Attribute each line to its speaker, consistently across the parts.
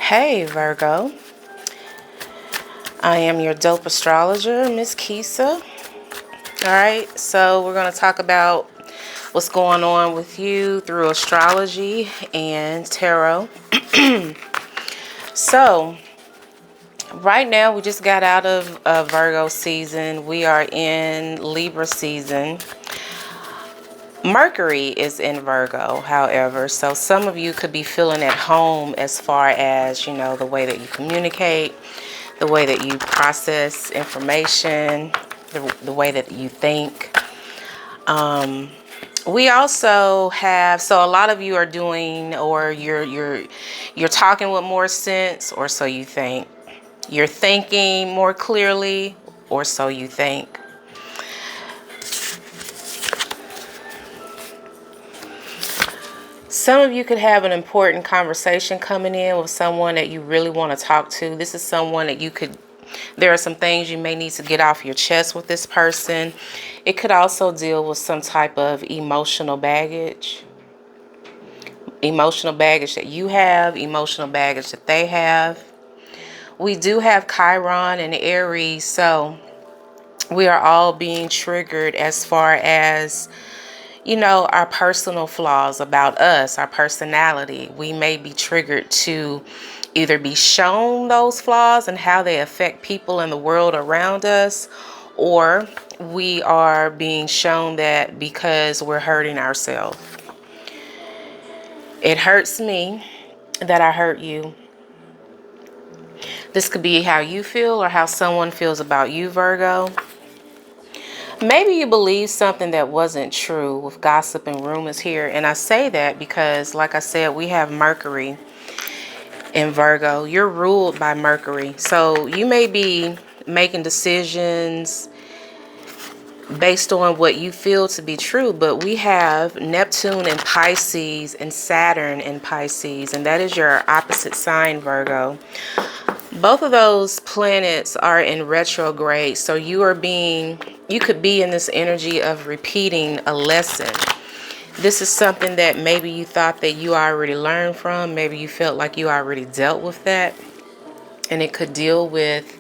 Speaker 1: Hey Virgo, I am your dope astrologer, Miss Kisa. Alright, so we're going to talk about what's going on with you through astrology and tarot. So, right now we just got out of Virgo season. We are in Libra season. Mercury is in Virgo, however, so some of you could be feeling at home as far as, the way that you communicate, the way that you process information, the way that you think. We also have, so a lot of you are doing, or you're talking with more sense, or so you think. You're thinking more clearly, or so you think. Some of you could have an important conversation coming in with someone that you really want to talk to. This is someone that there are some things you may need to get off your chest with this person. It could also deal with some type of emotional baggage. Emotional baggage that you have, emotional baggage that they have. We do have Chiron and Aries, so we are all being triggered as far as our personal flaws about us, our personality. We may be triggered to either be shown those flaws and how they affect people in the world around us, or we are being shown that because we're hurting ourselves. It hurts me that I hurt you. This could be how you feel or how someone feels about you, Virgo. Maybe you believe something that wasn't true with gossip and rumors here. And I say that because, like I said, we have Mercury in Virgo. You're ruled by Mercury. So you may be making decisions based on what you feel to be true. But we have Neptune in Pisces and Saturn in Pisces. And that is your opposite sign, Virgo. Both of those planets are in retrograde, so you could be in this energy of repeating a lesson. This is something that maybe you thought that you already learned from. Maybe you felt like you already dealt with that. And it could deal with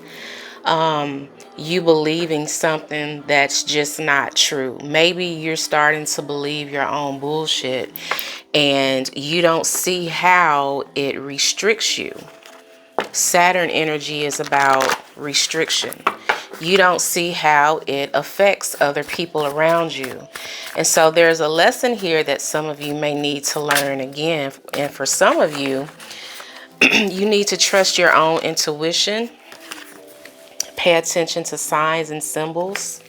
Speaker 1: you believing something that's just not true. Maybe you're starting to believe your own bullshit and you don't see how it restricts you. Saturn energy is about restriction. You don't see how it affects other people around you. And so there's a lesson here that some of you may need to learn again. And for some of you, you need to trust your own intuition. Pay attention to signs and symbols.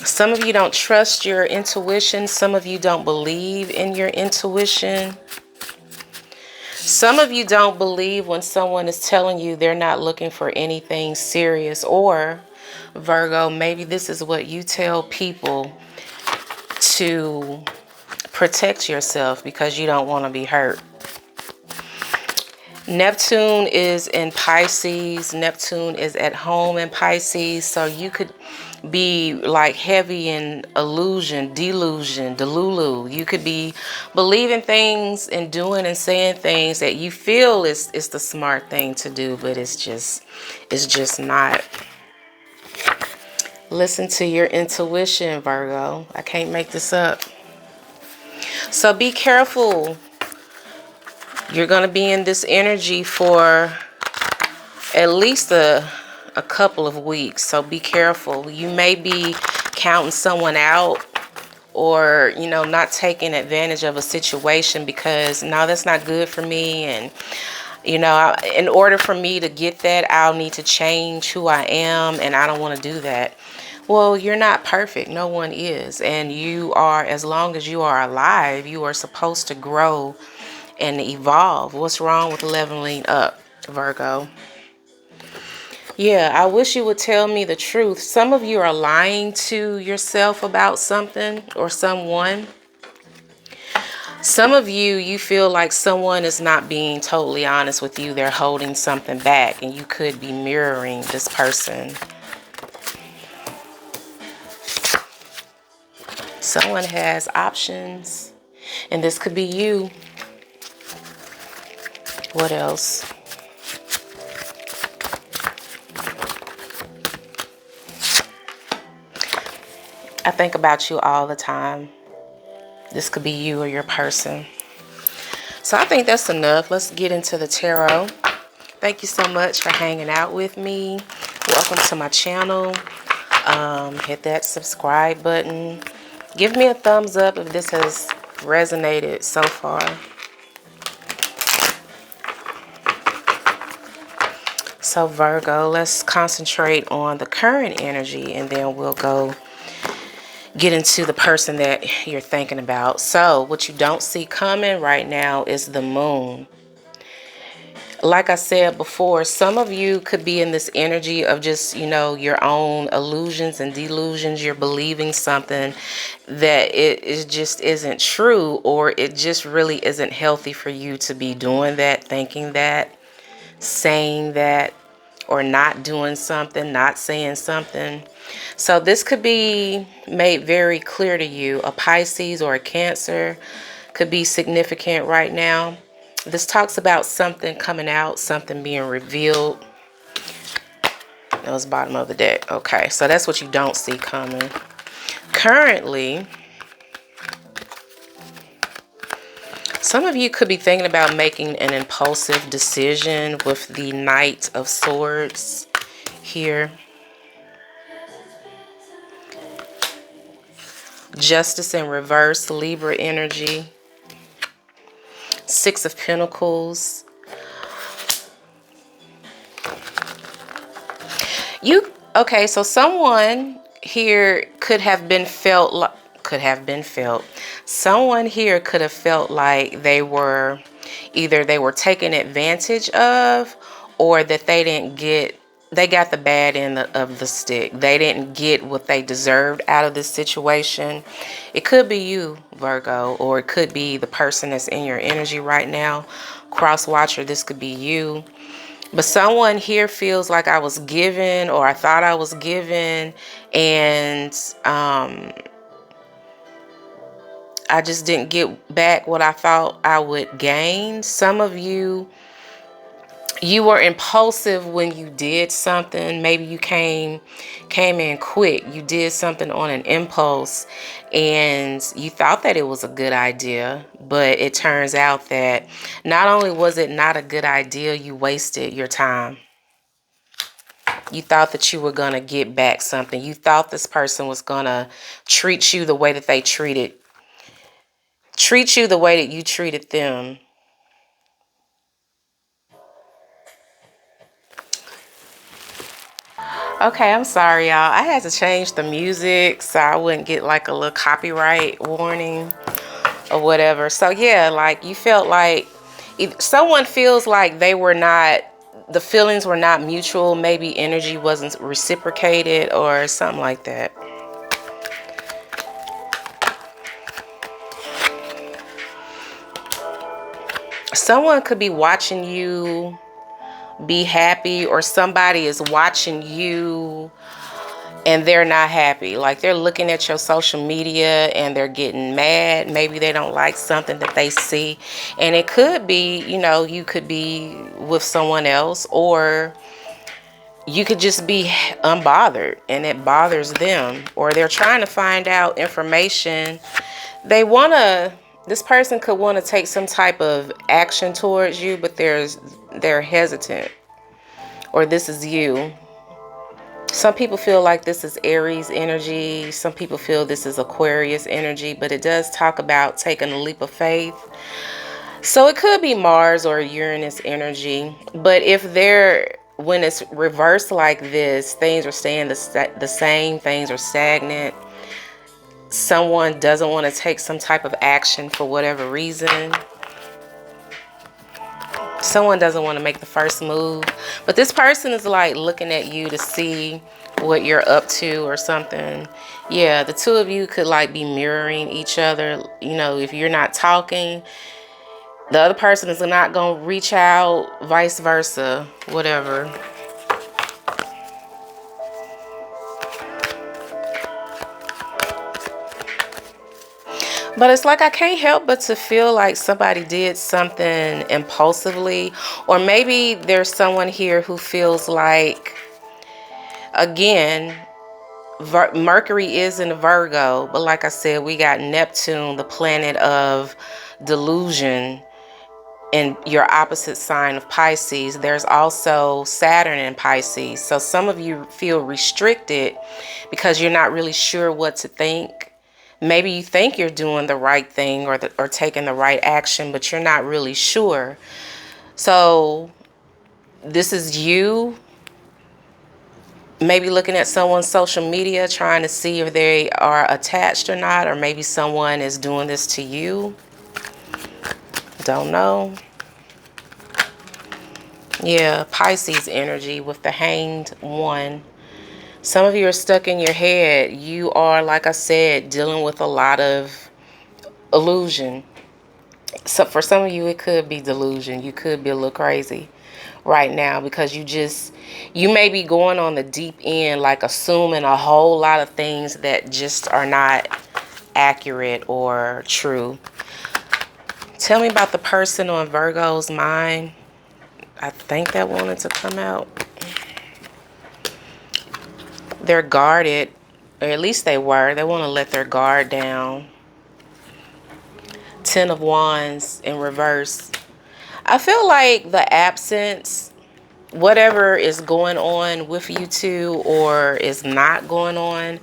Speaker 1: Some of you don't trust your intuition. Some of you don't believe in your intuition. Some of you don't believe when someone is telling you they're not looking for anything serious. Or, Virgo, maybe this is what you tell people to protect yourself because you don't want to be hurt. Neptune is in Pisces. Neptune is at home in Pisces. So you could be like heavy in illusion, delusion, delulu. You could be believing things and doing and saying things that you feel is the smart thing to do, but it's just not. Listen to your intuition, Virgo. I can't make this up. So be careful. You're going to be in this energy for at least a couple of weeks. So be careful. You may be counting someone out or, not taking advantage of a situation because, no, that's not good for me. And, in order for me to get that, I'll need to change who I am. And I don't want to do that. Well, you're not perfect. No one is. And you are, as long as you are alive, you are supposed to grow and evolve. What's wrong with leveling up, Virgo? Yeah, I wish you would tell me the truth. Some of you are lying to yourself about something or someone. Some of you feel like someone is not being totally honest with you. They're holding something back, and you could be mirroring this person. Someone has options, and this could be you. What else? I think about you all the time. This could be you or your person. So I think that's enough. Let's get into the tarot. Thank you so much for hanging out with me. Welcome to my channel. Hit that subscribe button. Give me a thumbs up if this has resonated so far. So Virgo, let's concentrate on the current energy and then we'll go get into the person that you're thinking about. So what you don't see coming right now is the moon. Like I said before, some of you could be in this energy of just, your own illusions and delusions. You're believing something that it just isn't true, or it just really isn't healthy for you to be doing that, thinking that, saying that, or not doing something, not saying something. So this could be made very clear to you. A Pisces or a Cancer could be significant right now. This talks about something coming out, something being revealed. That was bottom of the deck. Okay, so that's what you don't see coming. Currently, some of you could be thinking about making an impulsive decision with the Knight of Swords here. Justice in reverse, Libra energy. Six of Pentacles. Okay, so someone here could have been felt. Someone here could have felt like they were taken advantage of, or that they got the bad end of the stick. They didn't get what they deserved out of this situation. It could be you, Virgo, or it could be the person that's in your energy right now. Cross watcher, this could be you. But someone here feels like I was given, or I thought I was given, and I just didn't get back what I thought I would gain. Some of you were impulsive when you did something. Maybe you came in quick. You did something on an impulse and you thought that it was a good idea, but it turns out that not only was it not a good idea, you wasted your time. You thought that you were going to get back something. You thought this person was going to treat you the way that they treat you the way that you treated them. Okay, I'm sorry, y'all. I had to change the music so I wouldn't get like a little copyright warning or whatever. So yeah, like you felt like if someone feels like the feelings were not mutual, maybe energy wasn't reciprocated or something like that. Someone could be watching you be happy, or somebody is watching you and they're not happy. Like they're looking at your social media and they're getting mad. Maybe they don't like something that they see. And it could be, you could be with someone else, or you could just be unbothered and it bothers them, or they're trying to find out information. This person could want to take some type of action towards you, but they're hesitant. Or this is you. Some people feel like this is Aries energy. Some people feel this is Aquarius energy, but it does talk about taking a leap of faith. So it could be Mars or Uranus energy. But when it's reversed like this, things are staying the same, things are stagnant. Someone doesn't want to take some type of action for whatever reason. Someone doesn't want to make the first move, but this person is like looking at you to see what you're up to or something. Yeah, the two of you could like be mirroring each other. If you're not talking, the other person is not going to reach out, vice versa, whatever. But it's like I can't help but to feel like somebody did something impulsively. Or maybe there's someone here who feels like, again, Mercury is in Virgo. But like I said, we got Neptune, the planet of delusion, in your opposite sign of Pisces. There's also Saturn in Pisces. So some of you feel restricted because you're not really sure what to think. Maybe you think you're doing the right thing or taking the right action, but you're not really sure. So this is you maybe looking at someone's social media, trying to see if they are attached or not, or maybe someone is doing this to you. Don't know. Yeah, Pisces energy with the Hanged One. Some of you are stuck in your head. You are, like I said, dealing with a lot of illusion. So for some of you, it could be delusion. You could be a little crazy right now because you may be going on the deep end, like assuming a whole lot of things that just are not accurate or true. Tell me about the person on Virgo's mind. I think that wanted to come out. They're guarded, or at least they were. They want to let their guard down. Ten of Wands in reverse. I feel like the absence, whatever is going on with you two or is not going on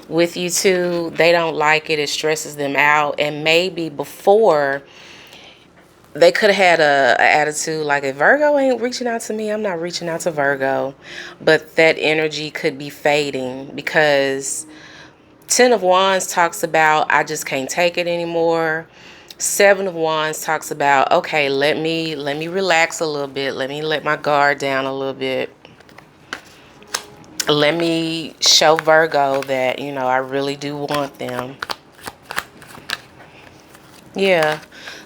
Speaker 1: with you two, they don't like it. It stresses them out. And maybe before, they could have had a attitude like, if Virgo ain't reaching out to me, I'm not reaching out to Virgo. But that energy could be fading because Ten of Wands talks about, I just can't take it anymore. Seven of Wands talks about, okay, let me relax a little bit. Let me let my guard down a little bit. Let me show Virgo that, I really do want them. Yeah.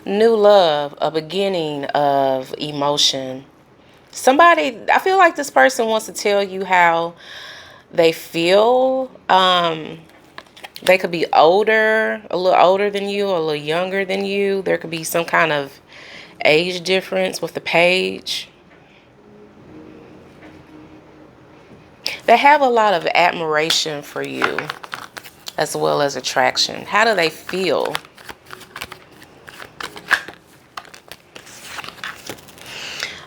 Speaker 1: New love, a beginning of emotion. Somebody, I feel like this person wants to tell you how they feel. They could be older, a little older than you, or a little younger than you. There could be some kind of age difference with the page. They have a lot of admiration for you as well as attraction. How do they feel?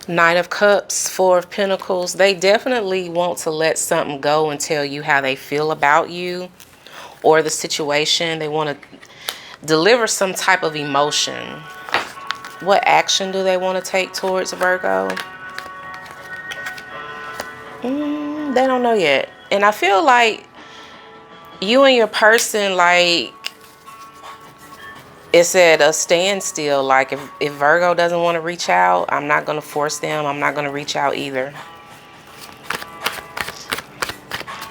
Speaker 1: Knight of Cups, Four of Pentacles. They definitely want to let something go and tell you how they feel about you or the situation. They want to deliver some type of emotion. What action do they want to take towards Virgo? They don't know yet. And I feel like you and your person, like, it's at a standstill. Like if Virgo doesn't want to reach out, I'm not going to force them. I'm not going to reach out either.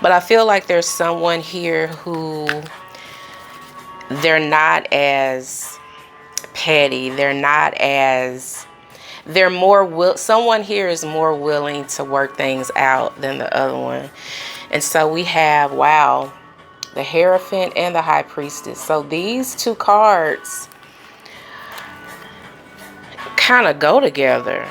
Speaker 1: But I feel like there's someone here who they're not as petty. They're more someone here is more willing to work things out than the other one. And so we have, wow, the Hierophant and the High Priestess. So these two cards kind of go together.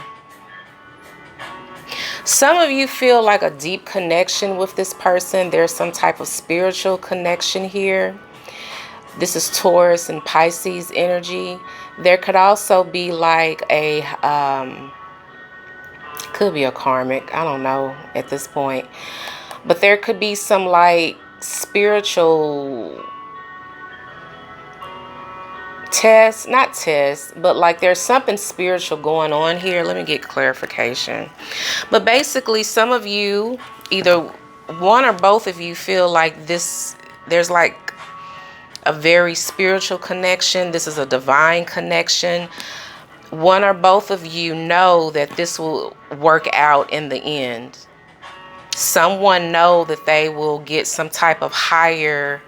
Speaker 1: Some of you feel like a deep connection with this person. There's some type of spiritual connection here. This is Taurus and Pisces energy. There could also be like could be a karmic. I don't know at this point. But there could be some like spiritual not test, but like there's something spiritual going on here. Let me get clarification. But basically, some of you, either one or both of you, feel like there's like a very spiritual connection. This is a divine connection. One or both of you know that this will work out in the end. Someone know that they will get some type of higher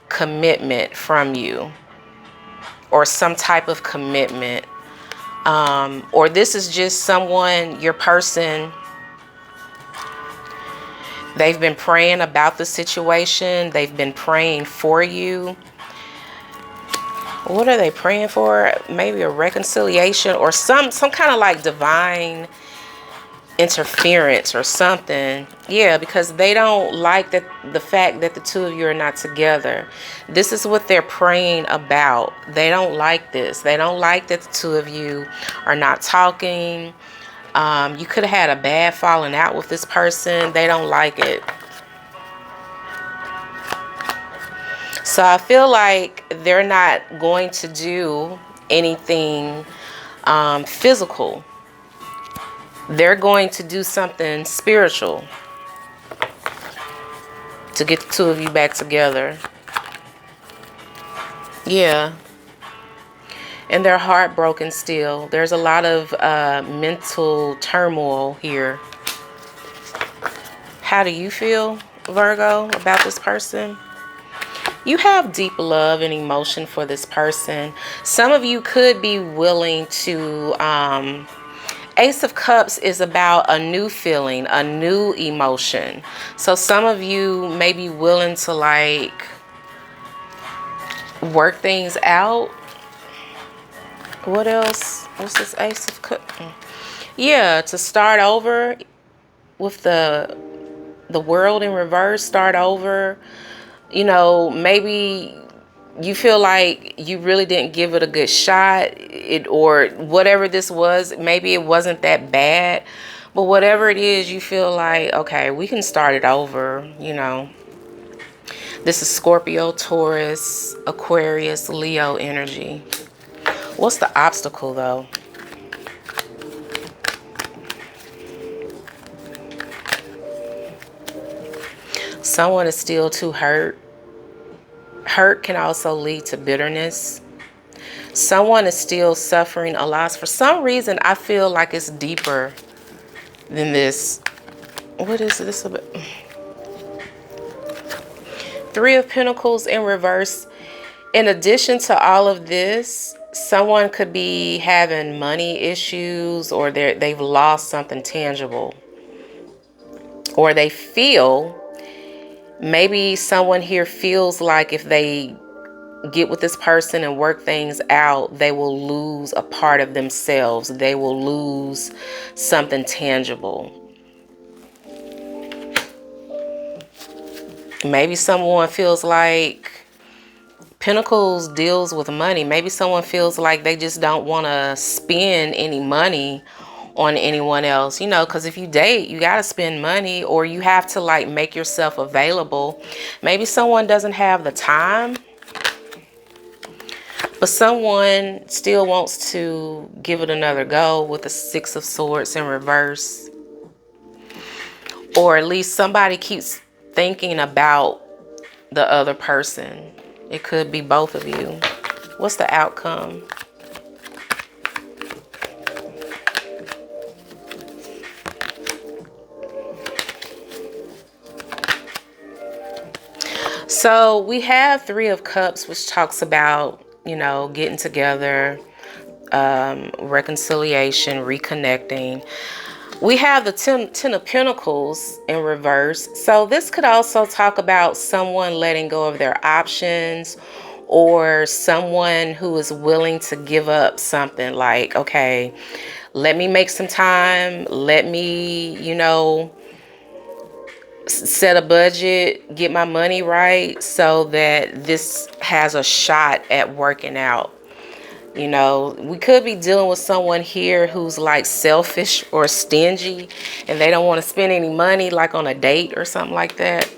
Speaker 1: commitment from you, or some type of commitment, or this is just someone, your person, they've been praying about the situation, they've been praying for you. What are they praying for? Maybe a reconciliation or some kind of like divine interference or something. Yeah, because they don't like that the fact that the two of you are not together. This is what they're praying about. They don't like this. They don't like that the two of you are not talking. You could have had a bad falling out with this person. They don't like it. So I feel like they're not going to do anything physical. They're going to do something spiritual to get the two of you back together. Yeah. And they're heartbroken still. There's a lot of mental turmoil here. How do you feel, Virgo, about this person? You have deep love and emotion for this person. Some of you could be willing to... Ace of Cups is about a new feeling, a new emotion. So some of you may be willing to like work things out. What else? What's this Ace of Cups? Yeah, to start over with the world in reverse, start over. You know, maybe you feel like you really didn't give it a good shot, or whatever this was, maybe it wasn't that bad, but whatever it is, you feel like, okay, we can start it over, you know. This is Scorpio, Taurus, Aquarius, Leo energy. What's the obstacle though? Someone is still too hurt. Hurt can also lead to bitterness. Someone is still suffering a loss. For some reason, I feel like it's deeper than this. What is this about? Three of Pentacles in reverse. In addition to all of this, someone could be having money issues, or they've lost something tangible. Or they feel, maybe someone here feels like if they get with this person and work things out, they will lose a part of themselves. They will lose something tangible. Maybe someone feels like Pentacles deals with money. Maybe someone feels like they just don't want to spend any money on anyone else, you know, because if you date, you got to spend money, or you have to like make yourself available. Maybe someone doesn't have the time, but someone still wants to give it another go with the Six of Swords in reverse. Or at least somebody keeps thinking about the other person. It could be both of you. What's the outcome? So we have Three of Cups, which talks about, you know, getting together, reconciliation, reconnecting. We have the Ten of Pentacles in reverse. So this could also talk about someone letting go of their options, or someone who is willing to give up something, like, okay, let me make some time. Let me, you know, set a budget, get my money right, so that this has a shot at working out. You know, we could be dealing with someone here who's like selfish or stingy, and they don't want to spend any money, like on a date or something like that.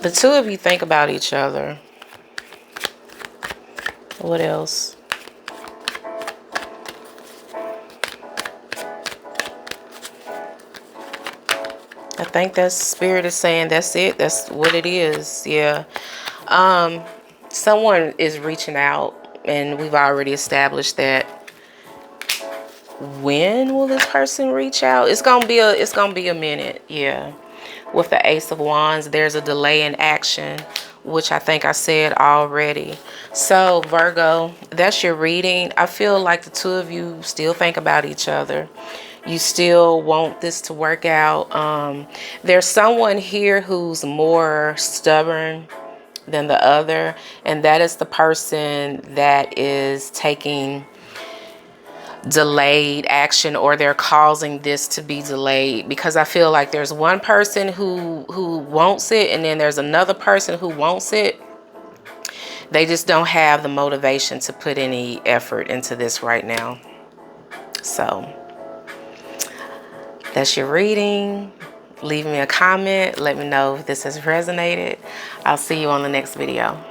Speaker 1: The two of you think about each other. What else? I think that Spirit is saying that's it. That's what it is. Yeah. Someone is reaching out, and we've already established that. When will this person reach out? It's gonna be a minute. Yeah. with the Ace of Wands, there's a delay in action, which I think I said already. So Virgo, that's your reading. I feel like the two of you still think about each other. You still want this to work out. There's someone here who's more stubborn than the other, and that is the person that is taking delayed action, or they're causing this to be delayed, because I feel like there's one person who wants it, and then there's another person who wants it. They just don't have the motivation to put any effort into this right now. So that's your reading. Leave me a comment. Let me know if this has resonated. I'll see you on the next video.